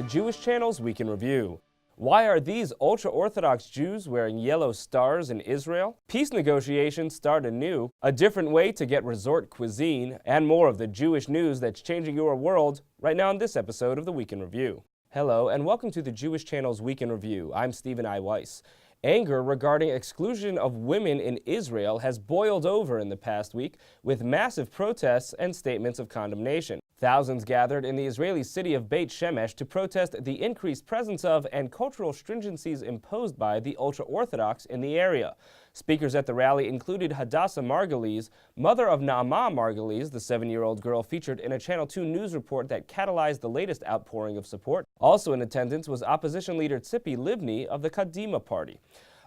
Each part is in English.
the Jewish Channel's Week in Review. Why are these ultra-Orthodox Jews wearing yellow stars in Israel? Peace negotiations start anew, a different way to get resort cuisine, and more of the Jewish news that's changing your world right now in this episode of the Week in Review. Hello, and welcome to the Jewish Channel's Week in Review. I'm Stephen I. Weiss. Anger regarding exclusion of women in Israel has boiled over in the past week with massive protests and statements of condemnation. Thousands gathered in the Israeli city of Beit Shemesh to protest the increased presence of and cultural stringencies imposed by the ultra-Orthodox in the area. Speakers at the rally included Hadassah Margulies, mother of Naamah Margulies, the 7-year-old girl featured in a Channel 2 news report that catalyzed the latest outpouring of support. Also in attendance was opposition leader Tzipi Livni of the Kadima party.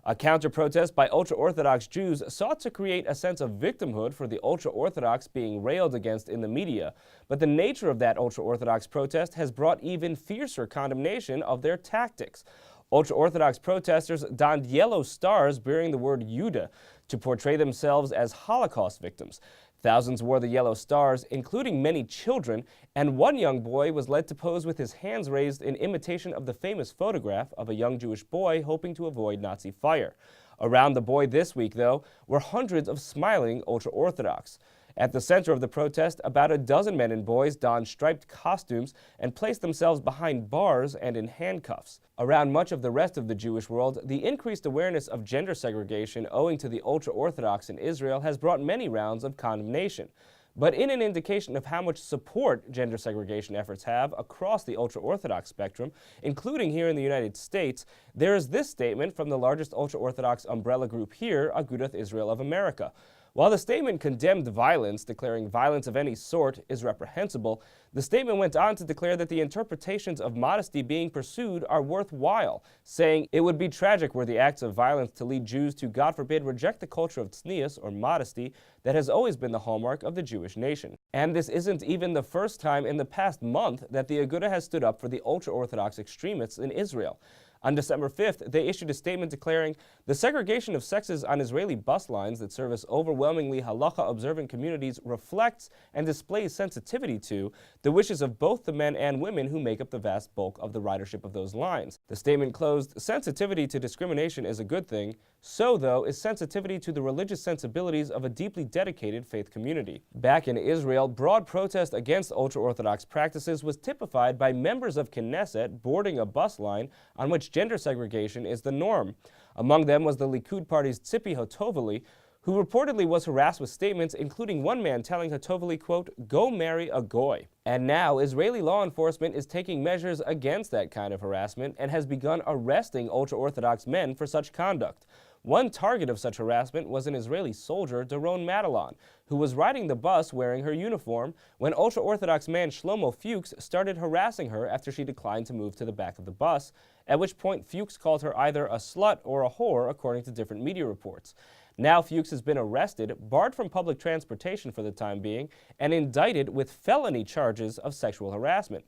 A counter-protest by ultra-Orthodox Jews sought to create a sense of victimhood for the ultra-Orthodox being railed against in the media, but the nature of that ultra-Orthodox protest has brought even fiercer condemnation of their tactics. Ultra-Orthodox protesters donned yellow stars bearing the word Judah to portray themselves as Holocaust victims. Thousands wore the yellow stars, including many children, and one young boy was led to pose with his hands raised in imitation of the famous photograph of a young Jewish boy hoping to avoid Nazi fire. Around the boy this week, though, were hundreds of smiling ultra-Orthodox. At the center of the protest, about a dozen men and boys donned striped costumes and placed themselves behind bars and in handcuffs. Around much of the rest of the Jewish world, the increased awareness of gender segregation owing to the ultra-Orthodox in Israel has brought many rounds of condemnation. But in an indication of how much support gender segregation efforts have across the ultra-Orthodox spectrum, including here in the United States, there is this statement from the largest ultra-Orthodox umbrella group here, Agudath Israel of America. While the statement condemned violence, declaring violence of any sort is reprehensible, the statement went on to declare that the interpretations of modesty being pursued are worthwhile, saying it would be tragic were the acts of violence to lead Jews to, God forbid, reject the culture of tznius, or modesty, that has always been the hallmark of the Jewish nation. And this isn't even the first time in the past month that the Aguda has stood up for the ultra-Orthodox extremists in Israel. On December 5th, they issued a statement declaring the segregation of sexes on Israeli bus lines that service overwhelmingly halacha-observant communities reflects and displays sensitivity to the wishes of both the men and women who make up the vast bulk of the ridership of those lines. The statement closed, sensitivity to discrimination is a good thing. So, though, is sensitivity to the religious sensibilities of a deeply dedicated faith community. Back in Israel, broad protest against ultra-Orthodox practices was typified by members of Knesset boarding a bus line on which gender segregation is the norm. Among them was the Likud party's Tzipi Hotovely, who reportedly was harassed with statements, including one man telling Hotovely, quote, "Go marry a goy." And now, Israeli law enforcement is taking measures against that kind of harassment and has begun arresting ultra-Orthodox men for such conduct. One target of such harassment was an Israeli soldier, Doron Matalon, who was riding the bus wearing her uniform when ultra-Orthodox man Shlomo Fuchs started harassing her after she declined to move to the back of the bus, at which point Fuchs called her either a slut or a whore, according to different media reports. Now Fuchs has been arrested, barred from public transportation for the time being, and indicted with felony charges of sexual harassment.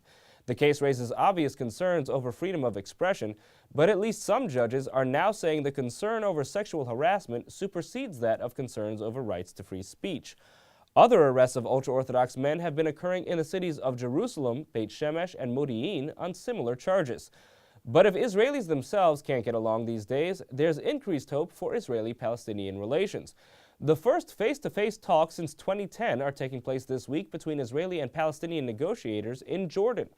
The case raises obvious concerns over freedom of expression, but at least some judges are now saying the concern over sexual harassment supersedes that of concerns over rights to free speech. Other arrests of ultra-Orthodox men have been occurring in the cities of Jerusalem, Beit Shemesh, and Modi'in on similar charges. But if Israelis themselves can't get along these days, there's increased hope for Israeli-Palestinian relations. The first face-to-face talks since 2010 are taking place this week between Israeli and Palestinian negotiators in Jordan.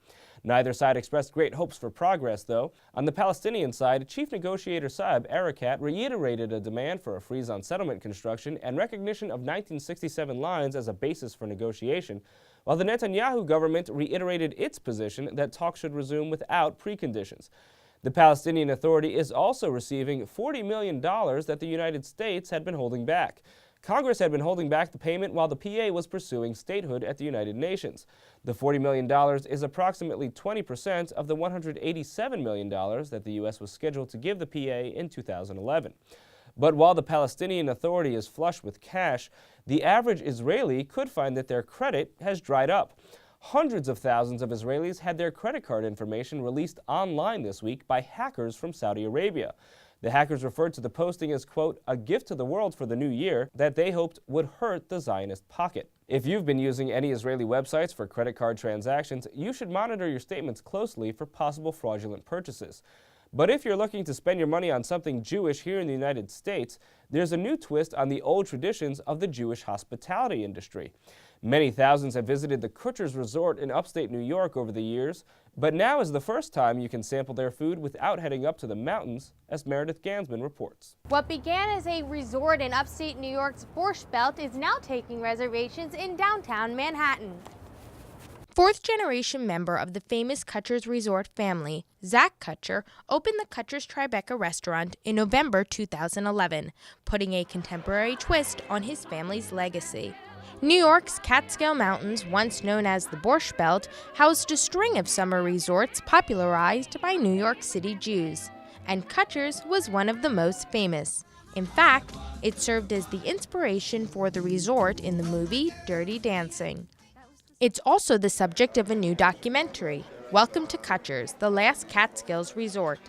Neither side expressed great hopes for progress, though. On the Palestinian side, Chief Negotiator Saeb Erekat reiterated a demand for a freeze on settlement construction and recognition of 1967 lines as a basis for negotiation, while the Netanyahu government reiterated its position that talks should resume without preconditions. The Palestinian Authority is also receiving $40 million that the United States had been holding back. Congress had been holding back the payment while the PA was pursuing statehood at the United Nations. The $40 million is approximately 20% of the $187 million that the U.S. was scheduled to give the PA in 2011. But while the Palestinian Authority is flush with cash, the average Israeli could find that their credit has dried up. Hundreds of thousands of Israelis had their credit card information released online this week by hackers from Saudi Arabia. The hackers referred to the posting as, quote, a gift to the world for the new year that they hoped would hurt the Zionist pocket. If you've been using any Israeli websites for credit card transactions, you should monitor your statements closely for possible fraudulent purchases. But if you're looking to spend your money on something Jewish here in the United States, there's a new twist on the old traditions of the Jewish hospitality industry. Many thousands have visited the Kutcher's Resort in upstate New York over the years, but now is the first time you can sample their food without heading up to the mountains, as Meredith Gansman reports. What began as a resort in upstate New York's Borscht Belt is now taking reservations in downtown Manhattan. Fourth-generation member of the famous Kutcher's Resort family, Zach Kutcher, opened the Kutcher's Tribeca restaurant in November 2011, putting a contemporary twist on his family's legacy. New York's Catskill Mountains, once known as the Borscht Belt, housed a string of summer resorts popularized by New York City Jews, and Kutcher's was one of the most famous. In fact, it served as the inspiration for the resort in the movie Dirty Dancing. It's also the subject of a new documentary, Welcome to Kutcher's, The Last Catskills Resort,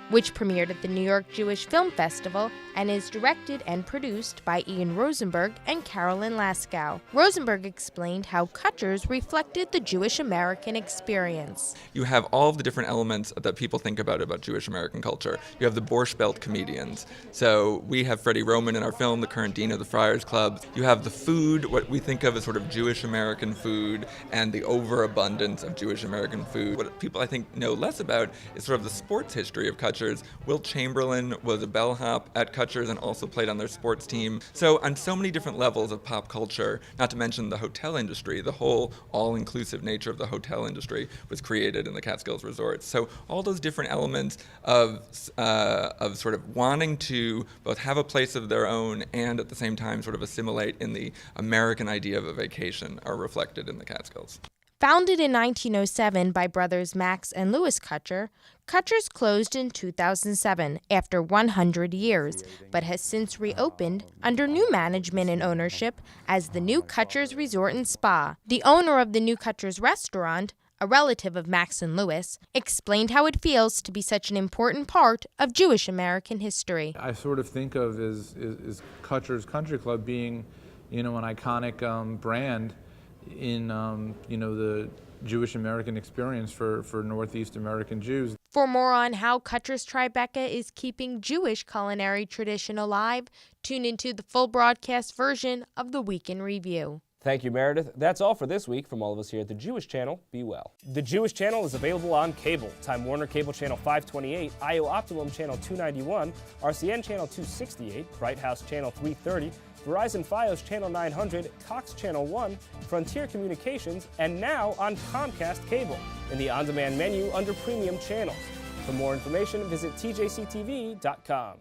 which premiered at the New York Jewish Film Festival and is directed and produced by Ian Rosenberg and Carolyn Laskow. Rosenberg explained how Kutcher's reflected the Jewish American experience. You have all of the different elements that people think about Jewish American culture. You have the Borscht Belt comedians. So we have Freddie Roman in our film, the current dean of the Friars Club. You have the food, what we think of as sort of Jewish American food, and the overabundance of Jewish American food. What people I think know less about is sort of the sports history of Kutcher's. Will Chamberlain was a bellhop at Kutcher's and also played on their sports team. So on so many different levels of pop culture, not to mention the hotel industry, the whole all-inclusive nature of the hotel industry was created in the Catskills resorts. So all those different elements of sort of wanting to both have a place of their own and at the same time sort of assimilate in the American idea of a vacation are reflected in the Catskills. Founded in 1907 by brothers Max and Louis Kutcher, Kutcher's closed in 2007 after 100 years, but has since reopened under new management and ownership as the new Kutcher's Resort and Spa. The owner of the new Kutcher's restaurant, a relative of Max and Louis, explained how it feels to be such an important part of Jewish American history. I sort of think of as Kutcher's Country Club being, an iconic brand in the Jewish American experience for Northeast American Jews. For more on how Kutcher's Tribeca is keeping Jewish culinary tradition alive, tune into the full broadcast version of the Week in Review. Thank you, Meredith. That's all for this week from all of us here at the Jewish Channel. Be well. The Jewish Channel is available on cable. Time Warner Cable Channel 528, IO Optimum Channel 291, RCN Channel 268, Bright House Channel 330, Verizon Fios Channel 900, Cox Channel 1, Frontier Communications, and now on Comcast Cable in the on-demand menu under Premium Channels. For more information, visit tjctv.com.